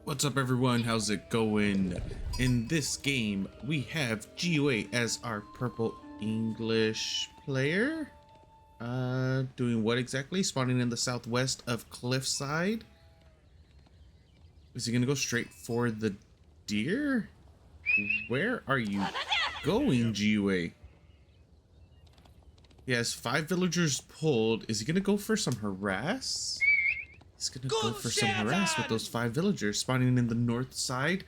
What's up everyone, how's it going? In this game, we have GUA as our purple English player. Doing what exactly? Spawning in the southwest of Cliffside. Is he gonna go straight for the deer? Where are you going, GUA? He has 5 villagers pulled. Is he gonna go for some harass? He's gonna go for some harass with those 5 villagers. Spawning in the north side,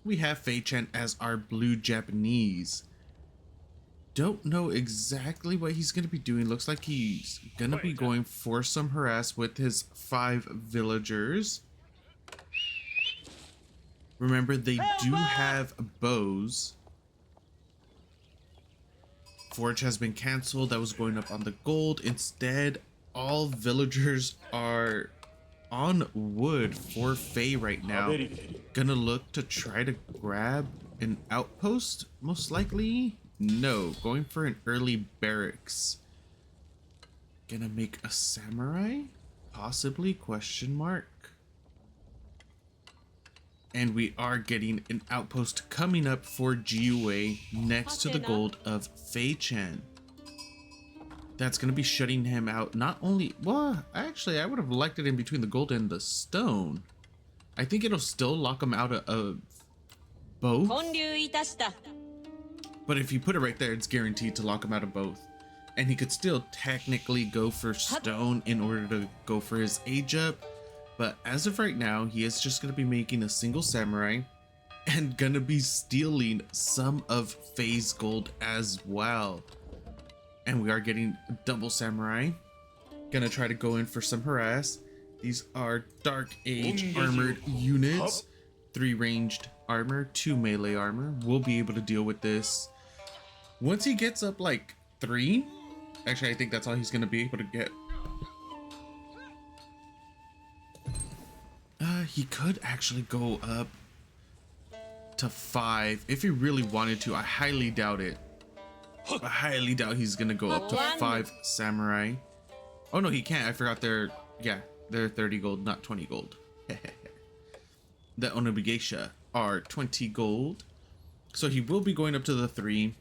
we have Faye as our blue Japanese. Don't know exactly what he's gonna be doing. Looks like he's gonna be going for some harass with his 5 villagers. Remember, they do have bows. Forge has been canceled. That was going up on the gold. Instead, all villagers are on wood for Faye right now. Gonna look to try to grab an outpost, most likely. No, going for an early barracks. Gonna make a samurai, possibly, question mark. And we are getting an outpost coming up for GUA next to the gold of Faye-chan. That's going to be shutting him out. Not only, well, actually, I would have liked it in between the gold and the stone. I think it'll still lock him out of both. But if you put it right there, it's guaranteed to lock him out of both. And he could still technically go for stone in order to go for his age up. But as of right now, he is just going to be making a single samurai and going to be stealing some of Faye's gold as well. And we are getting double samurai. Gonna try to go in for some harass. These are Dark Age armored units. 3 ranged armor, 2 melee armor. We'll be able to deal with this. Once he gets up like 3, actually I think that's all he's gonna be able to get. He could actually go up to 5 if he really wanted to. I highly doubt it. I highly doubt he's gonna go up to 5 samurai. Oh no, he can't. I forgot they're 30 gold, not 20 gold. The Onobigeisha are 20 gold. So he will be going up to the 3.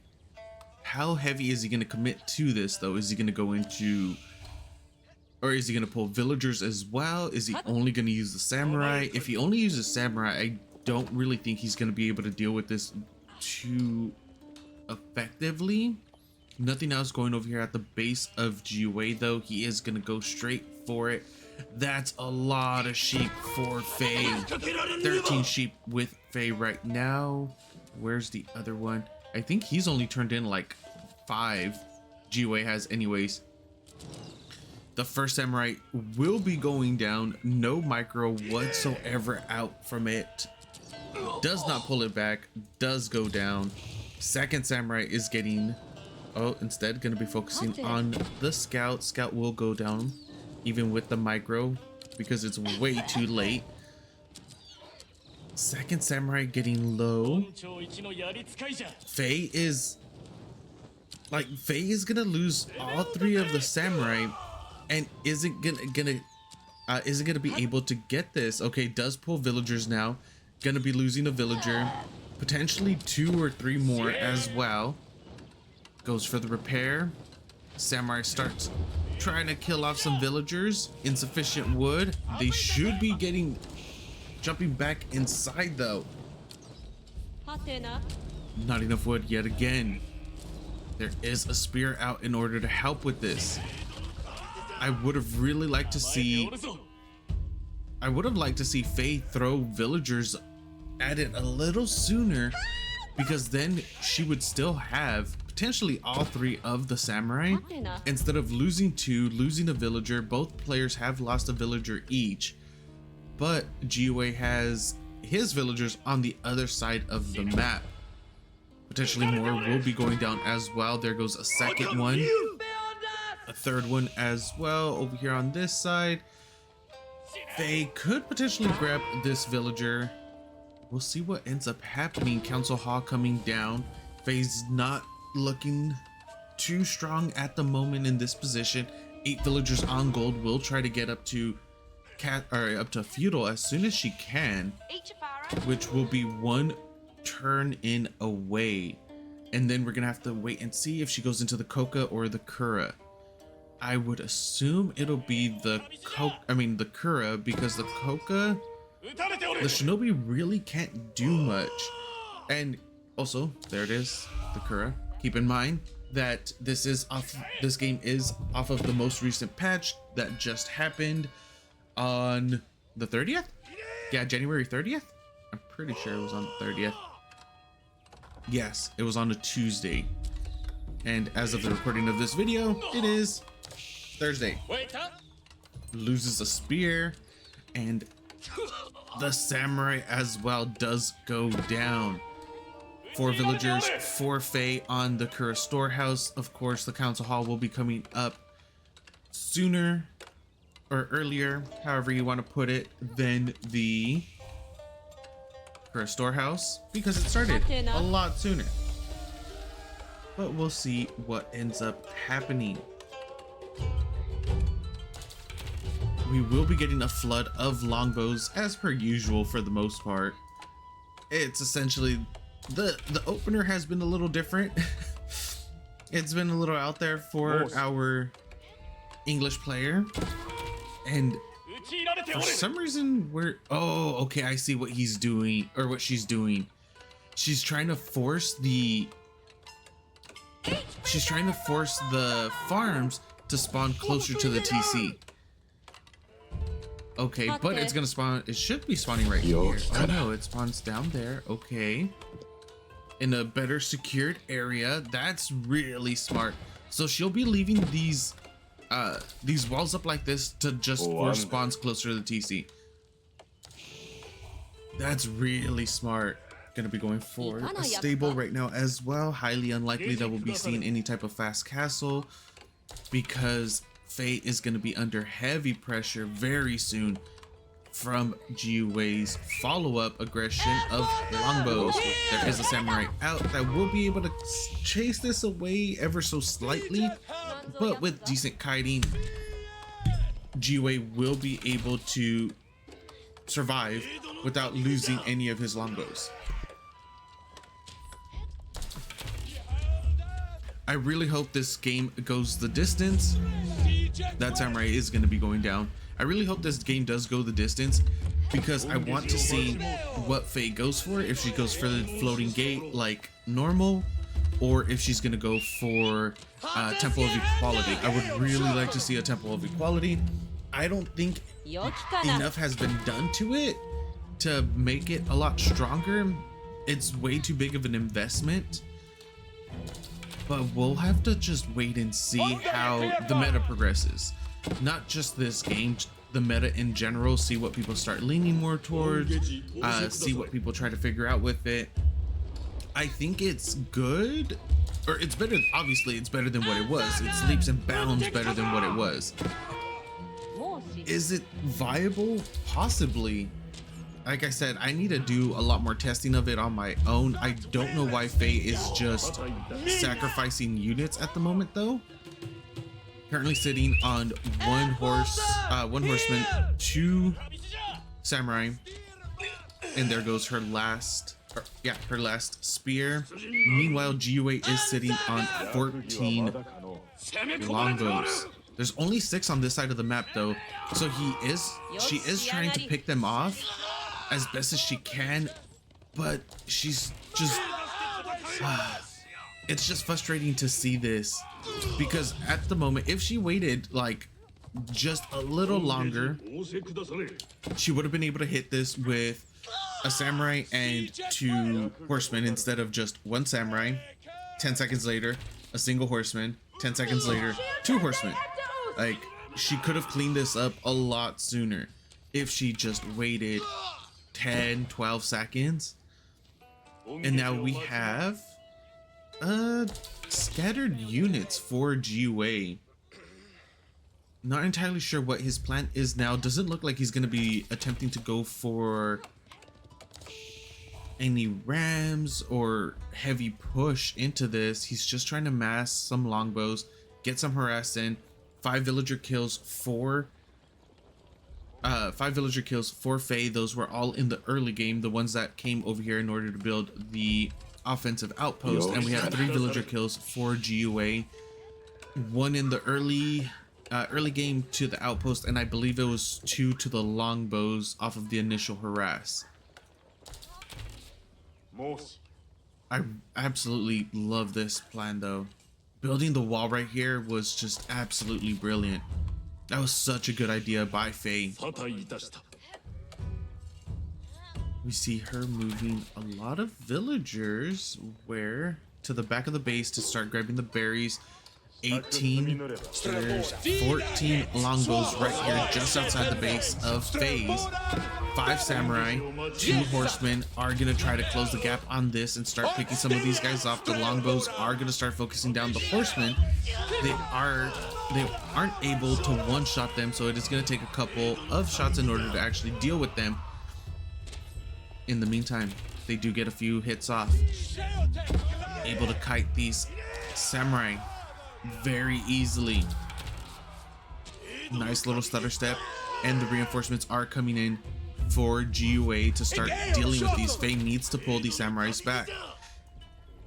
How heavy is he gonna commit to this though? Is he gonna go into, or is he gonna pull villagers as well? Is he only gonna use the samurai? If he only uses samurai, I don't really think he's gonna be able to deal with this too effectively. Nothing else going over here at the base of GUA though. He is gonna go straight for it. That's a lot of sheep for Faye. 13 sheep with Faye right now. Where's the other one? I think he's only turned in like 5. GUA has anyways. The first samurai will be going down. No micro whatsoever out from it. Does not pull it back. Does go down. Second samurai is getting, instead gonna be focusing on the scout. Scout will go down even with the micro because it's way too late. Second samurai getting low. Faye is gonna lose all 3 of the samurai and isn't gonna be able to get this. Okay, does pull villagers now. Gonna be losing a villager. Potentially 2 or 3 more as well. Goes for the repair. Samurai starts trying to kill off some villagers. Insufficient wood. They should be jumping back inside though. Not enough wood yet again. There is a spear out in order to help with this. I would have really liked to see Faye throw villagers at it a little sooner, because then she would still have potentially all 3 of the samurai instead of losing 2, losing a villager. Both players have lost a villager each, but GUA has his villagers on the other side of the map. Potentially more will be going down as well. There goes a second one, a third one as well over here on this side. They could potentially grab this villager. We'll see what ends up happening. Council Hall coming down. Faye's not looking too strong at the moment in this position. 8 villagers on gold will try to get up to cat or up to feudal as soon as she can, which will be one turn in away. And then we're gonna have to wait and see if she goes into the Koka or the Kura. I would assume it'll be the Kura, because the Koka, the Shinobi really can't do much. And also, there it is, the Kura. Keep in mind that this game is off of the most recent patch that just happened on the 30th? Yeah, January 30th? I'm pretty sure it was on the 30th. Yes, it was on a Tuesday. And as of the recording of this video, it is Thursday. Loses a spear, and the samurai as well does go down. 4 villagers, 4 faye on the Kura storehouse. Of course, the council hall will be coming up sooner or earlier, however you want to put it, than the Kura storehouse, because it started a lot sooner. But we'll see what ends up happening. We will be getting a flood of longbows as per usual for the most part. It's essentially the opener has been a little different. It's been a little out there for our English player, and for some reason okay, I see what he's doing, or what she's doing. She's trying to force the farms to spawn closer to the TC. Okay, but it's gonna spawn, it should be spawning right here. Oh no, it spawns down there. Okay, in a better secured area. That's really smart. So she'll be leaving these walls up like this to just force spawns closer to the TC. That's really smart. Gonna be going for a stable right now as well. Highly unlikely that we'll be seeing any type of fast castle, because faye is going to be under heavy pressure very soon from GUA's follow-up aggression of longbows. There is a samurai out that will be able to chase this away ever so slightly, but with decent kiting, GUA will be able to survive without losing any of his longbows. I really hope this game goes the distance. That samurai is going to be going down. I really hope this game does go the distance, because I want to see what faye goes for. If she goes for the floating gate like normal, or if she's going to go for Temple of Equality. I would really like to see a Temple of Equality. I don't think enough has been done to it to make it a lot stronger. It's way too big of an investment. But we'll have to just wait and see how the meta progresses. Not just this game, the meta in general. See what people start leaning more towards. See what people try to figure out with it. I think it's good, or it's better. Obviously, it's better than what it was. It's leaps and bounds better than what it was. Is it viable? Possibly. Like I said, I need to do a lot more testing of it on my own. I don't know why faye is just sacrificing units at the moment though. Currently sitting on one horseman, 2 samurai, and there goes her last spear. Meanwhile, GUA is sitting on 14 longbows. There's only 6 on this side of the map though, so she is trying to pick them off as best as she can, but she's just it's just frustrating to see this, because at the moment, if she waited like just a little longer, she would have been able to hit this with a samurai and 2 horsemen instead of just 1 samurai. 10 seconds later, a single horseman. 10 seconds later, 2 horsemen. Like, she could have cleaned this up a lot sooner if she just waited 10-12 seconds. And now we have scattered units for GUA. Not entirely sure what his plan is now. Doesn't look like he's going to be attempting to go for any rams or heavy push into this. He's just trying to mass some longbows, get some harass in. 5 villager kills, 4 5 villager kills for Faye. Those were all in the early game, the ones that came over here in order to build the offensive outpost. And we had 3 villager kills for GUA, 1 in the early game to the outpost, and I believe it was 2 to the longbows off of the initial harass. I absolutely love this plan though. Building the wall right here was just absolutely brilliant. That was such a good idea by Faye. We see her moving a lot of villagers to the back of the base to start grabbing the berries. 18, there's 14 longbows right here just outside the base of Faye's. 5 samurai, 2 horsemen are gonna try to close the gap on this and start picking some of these guys off. The longbows are gonna start focusing down the horsemen. They aren't able to one-shot them, so it is gonna take a couple of shots in order to actually deal with them. In the meantime, they do get a few hits off, able to kite these samurai very easily. Nice little stutter step, and the reinforcements are coming in for GUA to start dealing with these. Faye needs to pull these samurais back.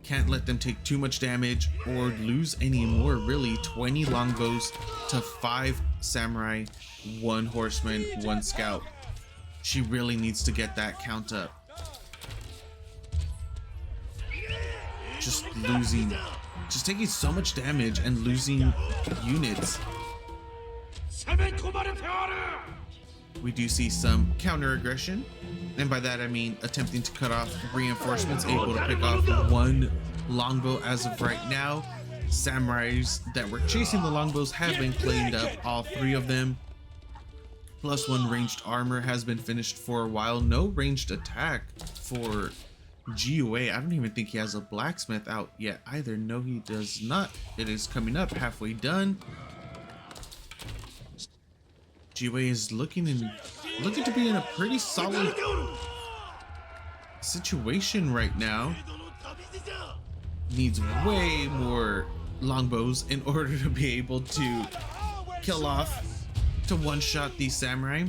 Can't let them take too much damage or lose any more, really. 20 longbows to 5 samurai, 1 horseman, 1 scout. She really needs to get that count up. Just taking so much damage and losing units. We do see some counter aggression, and by that I mean attempting to cut off reinforcements, able to pick off 1 longbow as of right now. Samurais that were chasing the longbows have been cleaned up, all 3 of them. +1 ranged armor has been finished for a while. No ranged attack for GUA. I don't even think he has a blacksmith out yet either. No, he does not. It is coming up, halfway done. GUA is looking to be in a pretty solid situation right now. Needs way more longbows in order to be able to kill off, to one-shot these samurai.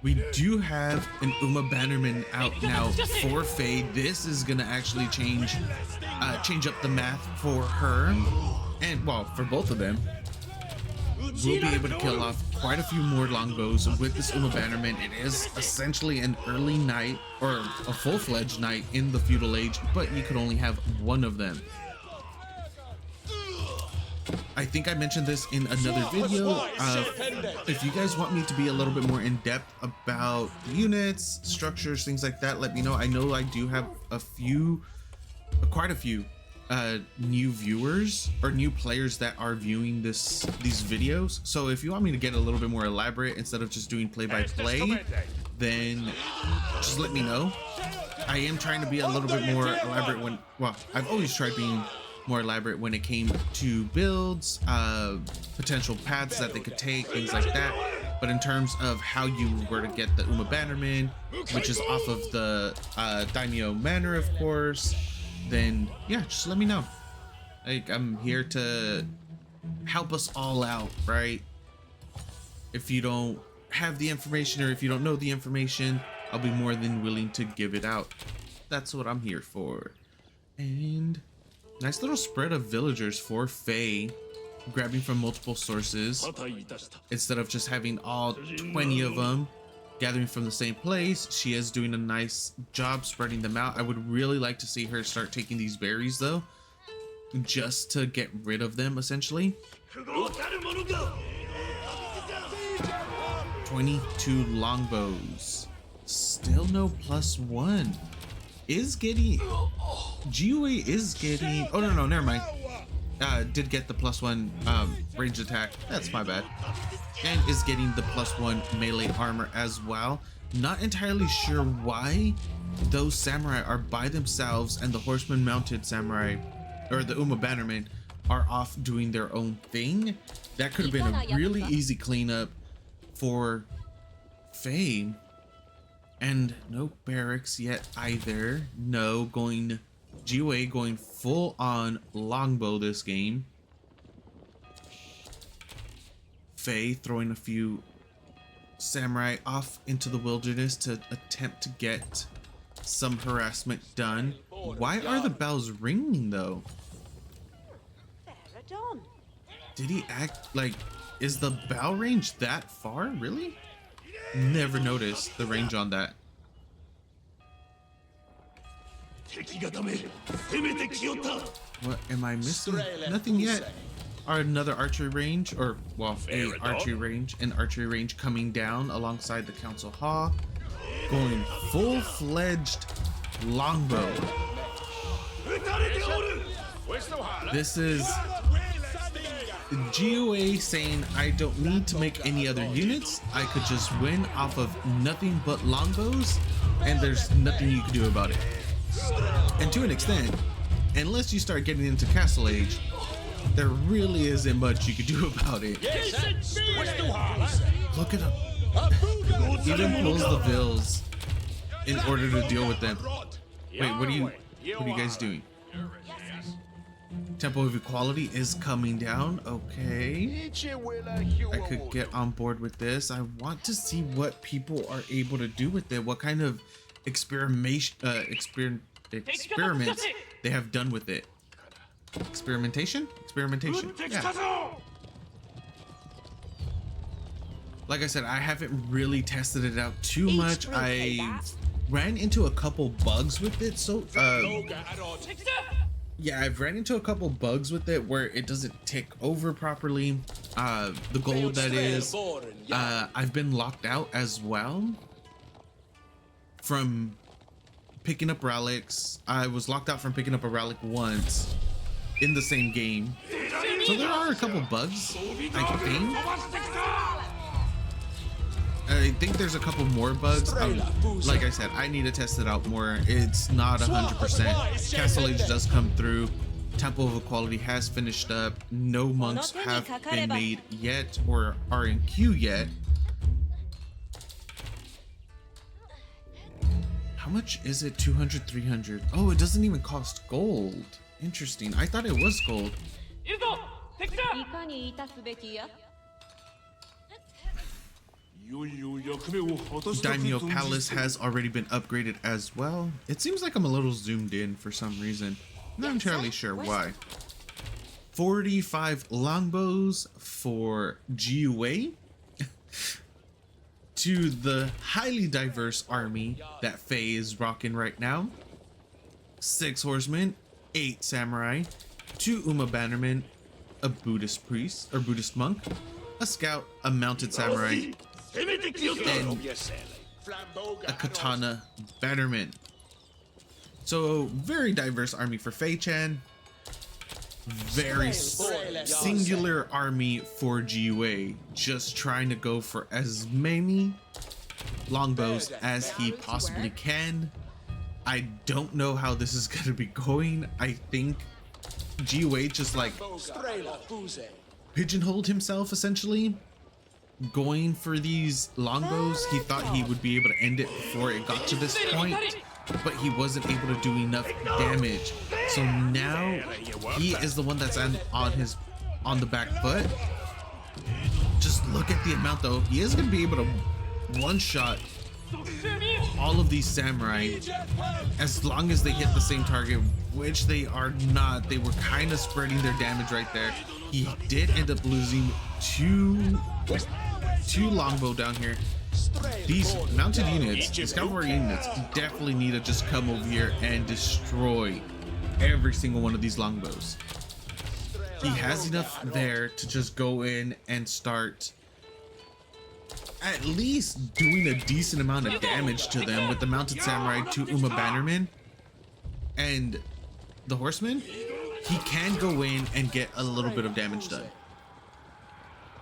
We do have an Uma Bannerman out now for Faye. This is gonna actually change up the math for her, and well, for both of them. We'll be able to kill off quite a few more longbows with this Uma Bannerman. It is essentially an early knight, or a full-fledged knight in the feudal age, but you could only have 1 of them. I think I mentioned this in another video. If you guys want me to be a little bit more in depth about units, structures, things like that, let me know. I know I do have quite a few new viewers or new players that are viewing these videos. So if you want me to get a little bit more elaborate instead of just doing play-by-play, then just let me know. I am trying to be a little bit more elaborate I've always tried being more elaborate when it came to builds, potential paths that they could take, things like that. But in terms of how you were to get the Uma Bannerman, which is off of the Daimyo Manor, of course, then yeah, just let me know. Like, I'm here to help us all out, right? If you don't have the information, or if you don't know the information, I'll be more than willing to give it out. That's what I'm here for. And nice little spread of villagers for Faye, grabbing from multiple sources instead of just having all 20 of them gathering from the same place. She is doing a nice job spreading them out. I would really like to see her start taking these berries though, just to get rid of them essentially. 22 longbows, still no +1. GUA is getting, oh no, never mind. Did get the +1 range attack, that's my bad, and is getting the +1 melee armor as well. Not entirely sure why those samurai are by themselves and the horseman mounted samurai, or the Uma Bannerman, are off doing their own thing. That could have been a really easy cleanup for Faye. And no barracks yet either. No, GUA going full on longbow this game. Faye throwing a few samurai off into the wilderness to attempt to get some harassment done. Why are the bells ringing though? Did he act like, is the bell range that far? Really? Never noticed the range on that. What am I missing? Nothing yet. Another archery range, or well, a archery range, an archery range coming down alongside the council hall, going full-fledged longbow. This is GUA saying I don't need to make any other units. I could just win off of nothing but longbows, and there's nothing you can do about it. And to an extent, unless you start getting into Castle Age, there really isn't much you can do about it. Look at him. Even pulls the vills in order to deal with them. Wait, what are you guys doing? Temple of Equality is coming down. Okay, I could get on board with this. I want to see what people are able to do with it. What kind of experiments they have done with it. Experimentation? Yeah. Like I said, I haven't really tested it out too much. I ran into a couple bugs with it, so yeah, I've ran into a couple bugs with it where it doesn't tick over properly. The gold, that is. I've been locked out as well from picking up relics. I was locked out from picking up a relic once in the same game. So there are a couple bugs, I think. I think there's a couple more bugs. Like I said, I need to test it out more. It's not 100%. Castle Age does come through. Temple of Equality has finished up. No monks have been made yet or are in queue yet. How much is it? 200, 300. Oh, it doesn't even cost gold. Interesting. I thought it was gold. Daimyo Palace has already been upgraded as well. It seems like I'm a little zoomed in for some reason. Not entirely sure why. 45 longbows for GUA to the highly diverse army that Faye is rocking right now. 6 horsemen, 8 samurai, 2 Uma bannermen, a Buddhist priest or Buddhist monk, a scout, a mounted samurai, and a katana bannerman. So very diverse army for Faye-chan. Very singular army for GUA, just trying to go for as many longbows as he possibly can. I don't know how this is going to be going. I think GUA just like pigeonholed himself essentially, going for these longbows. He thought he would be able to end it before it got to this point, but he wasn't able to do enough damage. So now he is the one that's on the back foot. Just look at the amount though. He is going to be able to one-shot all of these samurai as long as they hit the same target, which they are not. They were kind of spreading their damage right there. He did end up losing two longbow down here. These mounted units, these cavalry units, definitely need to just come over here and destroy every single one of these longbows. He has enough there to just go in and start at least doing a decent amount of damage to them with the mounted samurai, 2 Uma bannermen, and the horsemen. He can go in and get a little bit of damage done,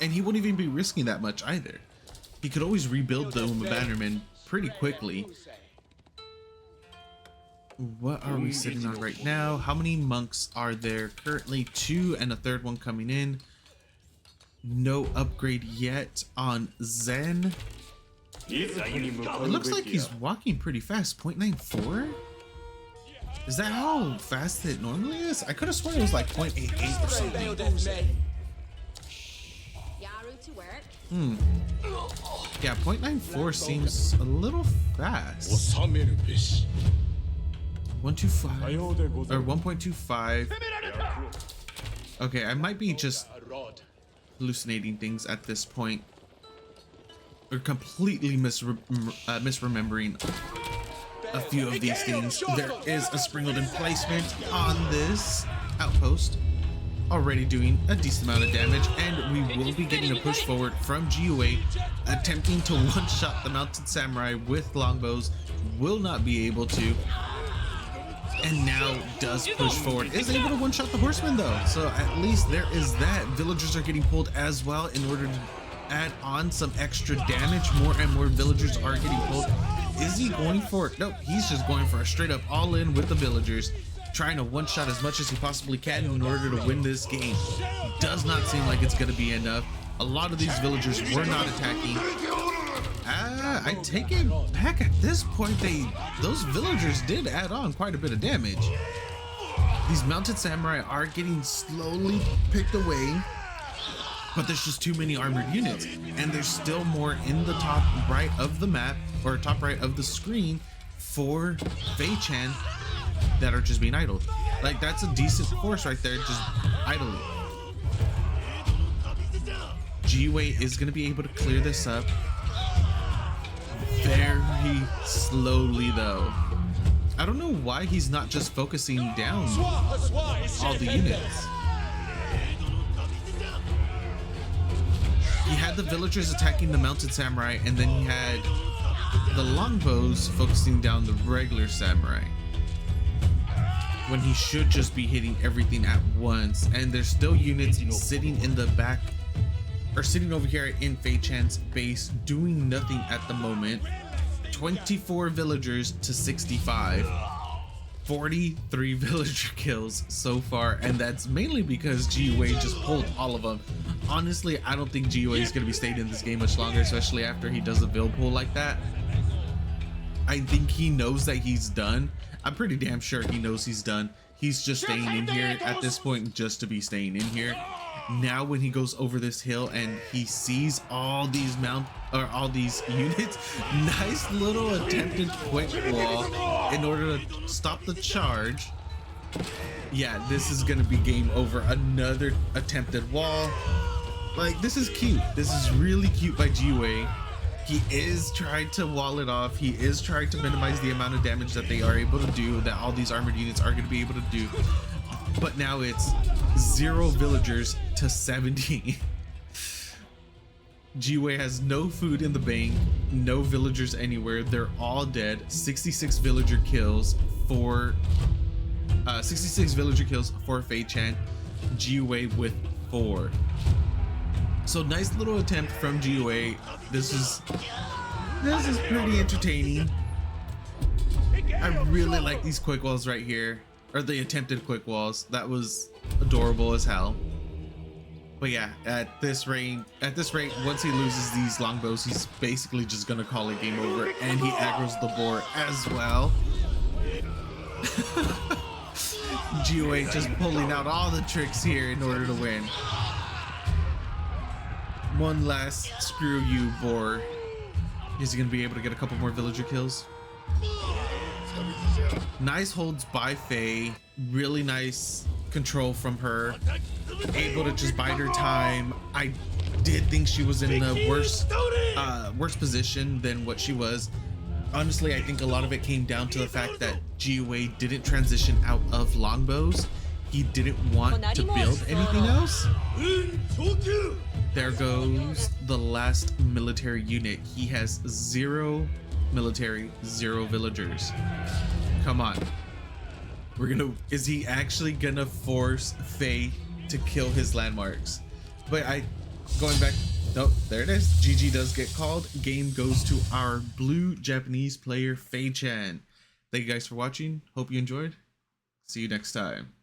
and he wouldn't even be risking that much either. He could always rebuild the Uma bannermen pretty quickly. What are we sitting on right now? How many monks are there? Currently 2 and a third one coming in. No upgrade yet on Zen. It looks like he's walking pretty fast. 0.94? Is that how fast it normally is? I could have sworn it was like 0.88 or something. Yeah, 0.94 seems a little fast. 125 or 1.25. Okay, I might be just hallucinating things at this point, or completely misremembering a few of these things. There is a sprinkled emplacement on this outpost, already doing a decent amount of damage, and we will be getting a push forward from GUA, attempting to one-shot the mounted samurai with longbows. Will not be able to, and now does push forward. Is able to one-shot the horseman though, so at least there is that. Villagers are getting pulled as well in order to add on some extra damage. More and more villagers are getting pulled. Is he going for it? Nope, he's just going for a straight up all in with the villagers, trying to one-shot as much as he possibly can in order to win this game. Does not seem like it's going to be enough. A lot of these villagers were not attacking. I take it back. At this point, those villagers did add on quite a bit of damage. These mounted samurai are getting slowly picked away, but there's just too many armored units, and there's still more in the top right of the map, or top right of the screen, for Faye-chan that are just being idled. Like, that's a decent force right there, just idling. GUA is going to be able to clear this up very slowly though. I don't know why he's not just focusing down all the units. He had the villagers attacking the mounted samurai, and then he had the longbows focusing down the regular samurai, when he should just be hitting everything at once. And there's still units sitting in the back, or sitting over here in Faye-chan's base, doing nothing at the moment. 24 villagers to 65. 43 villager kills so far, and that's mainly because GUA just pulled all of them. Honestly, I don't think GUA is going to be staying in this game much longer, especially after he does a vill pull like that. I think he knows that he's done. I'm pretty damn sure he knows he's done. He's just staying in here at this point just to be staying in here. Now when he goes over this hill and he sees all these units, nice little attempted quick wall in order to stop the charge. Yeah, this is gonna be game over. Another attempted wall. Like, this is cute. This is really cute by GUA. He is trying to wall it off. He is trying to minimize the amount of damage that they are able to do, that all these armored units are going to be able to do. But now it's 0 villagers to 70. GUA has no food in the bank, no villagers anywhere. They're all dead. 66 villager kills for 66 villager kills for Faye-chan. GUA with 4. So nice little attempt from GUA. This is pretty entertaining. I really like these quick walls right here, or the attempted quick walls. That was adorable as hell. But yeah, at this rate, once he loses these longbows, he's basically just gonna call it game over, and he aggroes the boar as well. GUA just pulling out all the tricks here in order to win. One last screw you, boar. Is he gonna be able to get a couple more villager kills? Nice holds by Faye. Really nice control from her. Able to just bide her time. I did think she was in the worse position than what she was. Honestly, I think a lot of it came down to the fact that GUA didn't transition out of longbows. He didn't want to build anything else. There goes the last military unit. He has 0 military, 0 villagers. Come on. Is he actually gonna force Faye to kill his landmarks? But going back, nope, there it is. GG does get called. Game goes to our blue Japanese player, Faye-chan. Thank you guys for watching. Hope you enjoyed. See you next time.